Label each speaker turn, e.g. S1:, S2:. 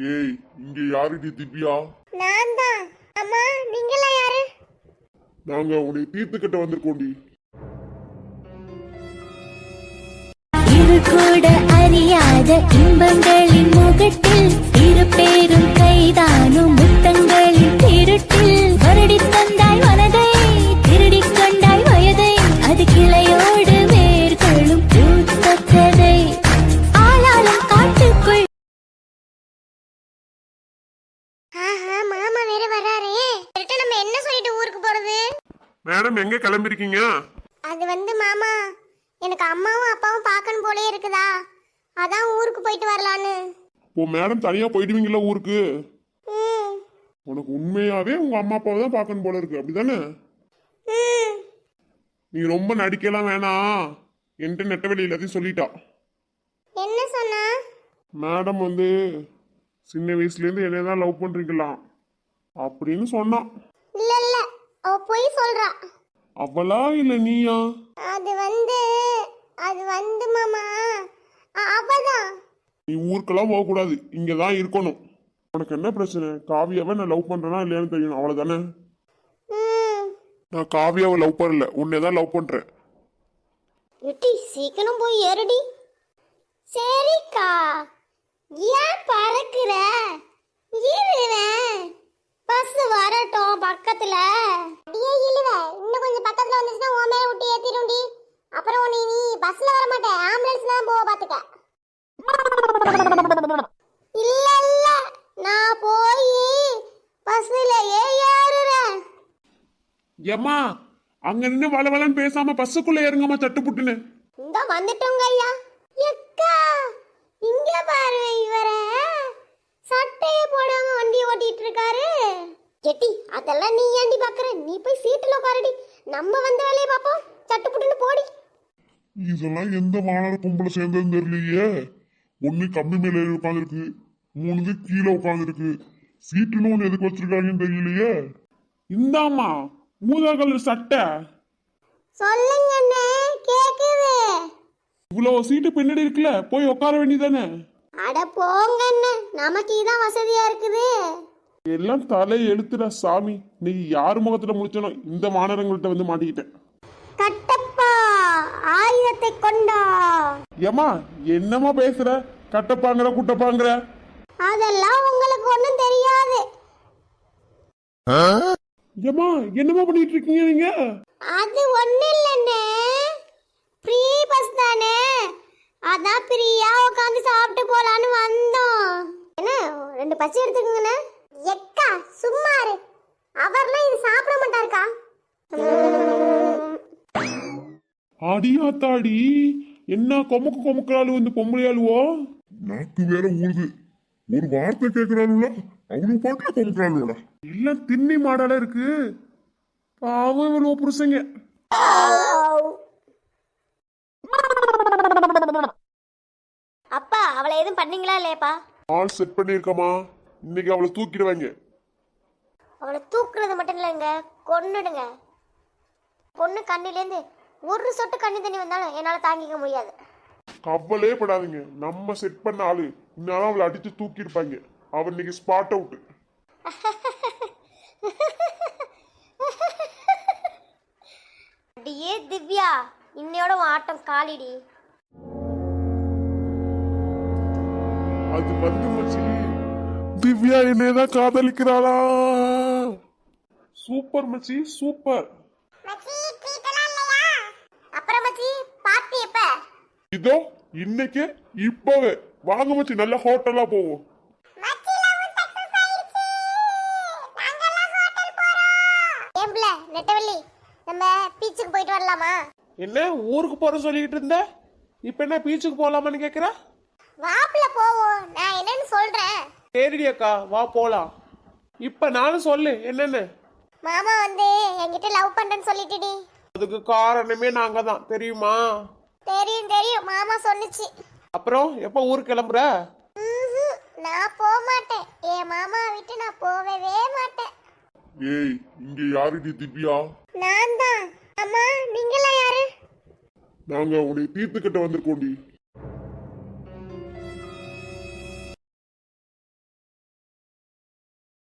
S1: ஏய், இங்க யாருடி திவ்யா?
S2: நான் தான். அம்மா, நீங்களா யாரு?
S1: நாங்க உன்னை தீர்த்துக்கிட்ட வந்திருக்கோண்டி.
S3: இது கூட அறியாத இன்பங்களின் முகத்தில் இரு பேரும் கைதானும் முத்தங்களின் திருட்டில் வருடி தந்தாய் மனதை திருடி கொண்டாய் வயதை அது கிளையோடு வேர்களும் பூத்த கதை ஆளாலும் காட்டுக்குள்.
S2: ஆஹா, மாமா வேற வராரே. கரெக்ட்டா நம்ம என்ன சொல்லிட்டு ஊருக்கு போறது?
S1: மேடம், எங்க கிளம்பிருக்கீங்க?
S2: அது மாமா, எனக்கு அம்மாவும் அப்பாவும் பார்க்கணும் போலே இருக்குதா, அதான் ஊருக்கு போயிட்டு வரலான்னு.
S1: ஓ மேடம், தனியா போயிடுவீங்களா ஊருக்கு?
S2: ம்.
S1: உனக்கு உண்மையாவே உங்க அம்மா அப்பாவை தான் பார்க்கணும் போல இருக்கு, அப்படிதானே?
S2: ம்.
S1: நீ ரொம்ப நடிக்கலாம் வேணாம். என்கிட்ட நெட்டவெளி எல்லாத்தையும் சொல்லிட்டா.
S2: என்ன சொன்னா?
S1: மேடம் சின்ன வயசுல இருந்து என்னை தான் லவ் பண்றீங்களாம் அப்படின்னு சொன்னான்.
S2: இல்ல இல்ல, அவ பொய் சொல்றா.
S1: அவளா இல்ல நீயா?
S2: அது மாமா, அவதான்.
S1: நீ ஊருக்கெல்லாம் போக கூடாது, இங்கதான் இருக்கணும். உனக்கு என்ன பிரச்சனை? காவியாவை நான் லவ் பண்றேனா இல்லையான்னு தெரியணும், அவ்வளவுதானே?
S2: ம்.
S1: நான் காவியாவை லவ் பண்ணல, உன்னைதான் லவ் பண்றேன்.
S2: எட்டி, சீக்கிரம் போய் ஏறுடி. சரிக்கா, ஏன் பறக்குற? இருவேன், பஸ் வரட்டும் பக்கத்துல. அடியே இழுவ, இன்னும் கொஞ்சம் பக்கத்துல வந்துச்சுன்னா உன் மேல விட்டு ஏத்திடும்டி. அப்புறம் நீ பஸ்ல வர மாட்டே, ஆம்புலன்ஸ்ல தான் போக பாத்துக்க. இல்ல இல்ல, நான் போய் பஸ்ல ஏறுறேன்.
S1: ஏமா, அங்க நின்று வளவலன்னு பேசாம பஸ்ஸுக்குள்ள ஏறுங்கம்மா, சட்டுப்புட்டுன்னு.
S2: இந்த வந்துட்டோங்க ஐயா. எக்கா, இங்க பாரு, இவர சட்டையே போடாம வண்டி ஓட்டிட்டு இருக்காரு. கெட்டி, அதெல்லாம் நீ ஏண்டி பாக்குற? நீ போய் சீட்டுல உட்காருடி, நம்ம வந்த வேலையை பாப்போம். சட்டுப்புட்டுன்னு போடி.
S1: இதெல்லாம் எந்த வானர கும்பல சேர்ந்ததுன்னு தெரியலையே. ஒண்ணு கம்பி மேல உட்காந்துருக்கு, 3 கீழே உட்காந்துருக்கு. சீட்டுன்னு ஒண்ணு எதுக்கு வச்சிருக்காங்கன்னு தெரியலையே. இந்தாமா ஊதா கலர் சட்டை.
S2: சொல்லுங்க அண்ணே, கேக்குது.
S1: இவ்வளவு சீட்டு பின்னாடி இருக்குல்ல, போய் உட்கார வேண்டியதானே?
S2: அட போங்க அண்ணே, நமக்கு இதான் வசதியா இருக்குது.
S1: எல்லாம் தலை எழுத்துடா சாமி. இன்னைக்கு யாரு முகத்துல முடிச்சனோ இந்த வானரங்கள்ட்ட வந்து மாட்டிக்கிட்டேன்.
S2: கட்டப்பா, ஆயுதத்தை கொண்டா.
S1: ஏமா, என்னமா பேசுற? கட்டப்பாங்கிற குட்டப்பாங்கிற?
S2: அதெல்லாம் உங்களுக்கு ஒண்ணும் தெரியாது.
S1: ஏமா, என்னமா பண்ணிட்டு இருக்கீங்க நீங்க?
S2: அது ஒண்ணு இல்லண்ணே, ஃப்ரீ பஸ் தானே, அதான் ஃப்ரீயா உட்காந்து சாப்பிட்டு போலான்னு வந்தோம். என்ன 2 பச்சை எடுத்துக்கோங்கண்ணே. எக்கா சும்மா இரு, அவர்லாம் இது சாப்பிட மாட்டாருக்கா.
S1: அடியாத்தாடி, என்ன கொமுக்கு கொமுக்கிறாளு வந்து பொம்பளையாளுவோ? நாக்கு வேற ஊறுது. ஒரு வார்த்தை கேட்கிறாளுல, அவனுக்கு பாட்டுல கொமுக்கிறாளுல. எல்லாம் திண்ணி மாடால இருக்கு. பாவம் இவ்வளோ புருஷங்க.
S2: அப்பா, அவளை எதுவும் பண்ணீங்களா இல்லையாப்பா?
S1: ஆள் செட் பண்ணிருக்கமா, இன்னைக்கு அவளை தூக்கிடுவாங்க.
S2: அவளை தூக்குறது மட்டும் இல்லைங்க, கொன்னுடுங்க. பொண்ணு கண்ணிலேருந்து ஒரு சொட்டு கண்ணி தண்ணி வந்தாலும் என்னால தாங்கிக்க முடியாது.
S1: கவலையே படாதீங்க, நம்ம செட் பண்ண ஆளு இன்னும் அவளை அடிச்சு தூக்கிருப்பாங்க. அவள் இன்னைக்கு ஸ்பாட் அவுட்.
S2: அடியே திவ்யா, இன்னையோட உன் ஆட்டம் காலிடி.
S1: அது மச்சி, திவ்யா என்னதான் காதலிக்கிறாளா? சூப்பர் மச்சி, சூப்பர்.
S2: அப்புறம் மச்சி, பார்ட்டி எப்ப?
S1: இதோ இன்னைக்கு, இப்பவே வாங்க மச்சி, நல்ல ஹோட்டலா போவோம்.
S2: நெட்டவள்ளி, நம்ம பீச்சுக்கு போயிட்டு வரலாமா?
S1: என்ன ஊருக்கு போற சொல்லிட்டு இருந்த, இப்ப என்ன பீச்சுக்கு போலாமான்னு கேக்குற?
S2: வாப்ல போவோம், நான் என்னன்னு சொல்றேன்.
S1: சரிடி அக்கா, வா போலாம். இப்ப நானும் சொல்லு என்னன்னு.
S2: மாமா என்கிட்ட லவ் பண்றேன்னு சொல்லிட்டுடி.
S1: அதுக்கு காரணமே நாங்க தான், தெரியுமா?
S2: தெரியும் தெரியும், மாமா சொன்னுச்சு.
S1: அப்புறம் எப்ப ஊருக்கு கிளம்புற?
S2: நான் போக மாட்டேன், என் மாமா விட்டு நான் போகவே மாட்டேன்.
S1: ஏய், இங்க யாருடி திவ்யா?
S2: நான் தான். அம்மா, நீங்களா யாரு?
S1: நாங்க உன்னை தீர்த்துக்கிட்ட வந்திருக்கோண்டி.